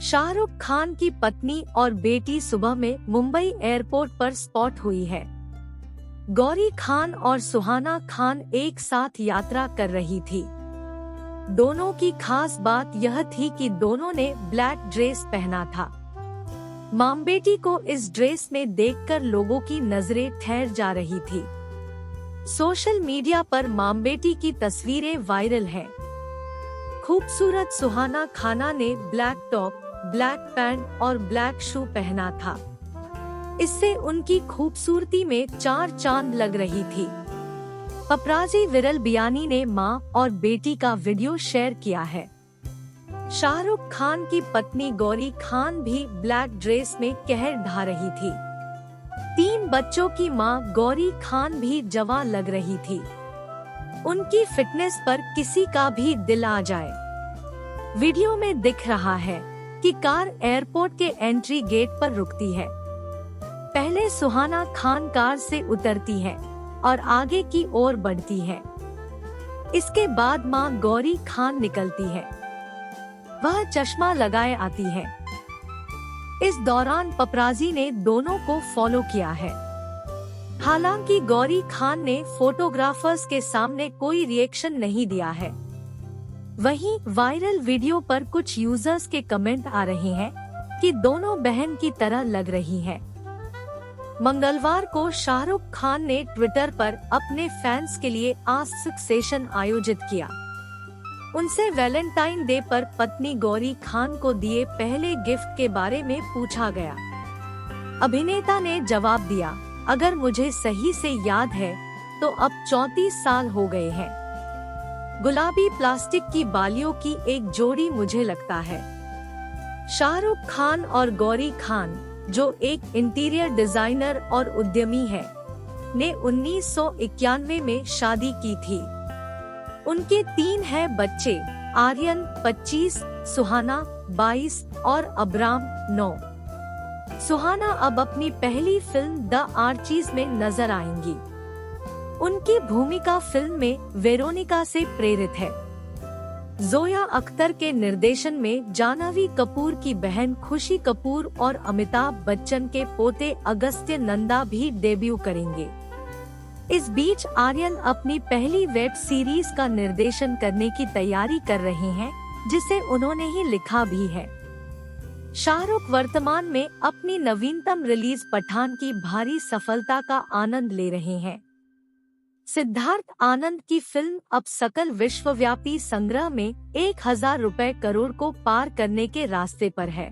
शाहरुख खान की पत्नी और बेटी सुबह में मुंबई एयरपोर्ट पर स्पॉट हुई है। गौरी खान और सुहाना खान एक साथ यात्रा कर रही थी। दोनों की खास बात यह थी कि दोनों ने ब्लैक ड्रेस पहना था। मां बेटी को इस ड्रेस में देखकर लोगों की नजरें ठहर जा रही थी। सोशल मीडिया पर मां बेटी की तस्वीरें वायरल हैं। खूबसूरत सुहाना खाना ने ब्लैक टॉप, ब्लैक पैंट और ब्लैक शू पहना था। इससे उनकी खूबसूरती में चार चांद लग रही थी। पपराजी विरल बियानी ने मां और बेटी का वीडियो शेयर किया है। शाहरुख खान की पत्नी गौरी खान भी ब्लैक ड्रेस में कहर ढा रही थी। 3 बच्चों की मां गौरी खान भी जवां लग रही थी। उनकी फिटनेस पर किसी का भी दिल आ जाए। वीडियो में दिख रहा है कि कार एयरपोर्ट के एंट्री गेट पर रुकती है। पहले सुहाना खान कार से उतरती है और आगे की ओर बढ़ती है। इसके बाद मां गौरी खान निकलती है। वह चश्मा लगाए आती है। इस दौरान पपराजी ने दोनों को फॉलो किया है। हालांकि गौरी खान ने फोटोग्राफर्स के सामने कोई रिएक्शन नहीं दिया है। वहीं वायरल वीडियो पर कुछ यूजर्स के कमेंट आ रहे हैं कि दोनों बहन की तरह लग रही हैं। मंगलवार को शाहरुख खान ने ट्विटर पर अपने फैंस के लिए आस्क सेशन आयोजित किया। उनसे वैलेंटाइन डे पर पत्नी गौरी खान को दिए पहले गिफ्ट के बारे में पूछा गया। अभिनेता ने जवाब दिया, अगर मुझे सही से याद है तो अब 34 साल हो गए हैं। गुलाबी प्लास्टिक की बालियों की एक जोड़ी मुझे लगता है। शाहरुख खान और गौरी खान, जो एक इंटीरियर डिजाइनर और उद्यमी है, ने 1991 में शादी की थी। उनके 3 हैं बच्चे, आर्यन 25, सुहाना 22 और अब्राम 9। सुहाना अब अपनी पहली फिल्म द आर्चीज में नजर आएंगी। उनकी भूमिका फिल्म में वेरोनिका से प्रेरित है। जोया अख्तर के निर्देशन में जानवी कपूर की बहन खुशी कपूर और अमिताभ बच्चन के पोते अगस्त्य नंदा भी डेब्यू करेंगे। इस बीच आर्यन अपनी पहली वेब सीरीज का निर्देशन करने की तैयारी कर रहे हैं, जिसे उन्होंने ही लिखा भी है। शाहरुख वर्तमान में अपनी नवीनतम रिलीज पठान की भारी सफलता का आनंद ले रहे हैं। सिद्धार्थ आनंद की फिल्म अब सकल विश्वव्यापी संग्रह में 1000 करोड़ को पार करने के रास्ते पर है।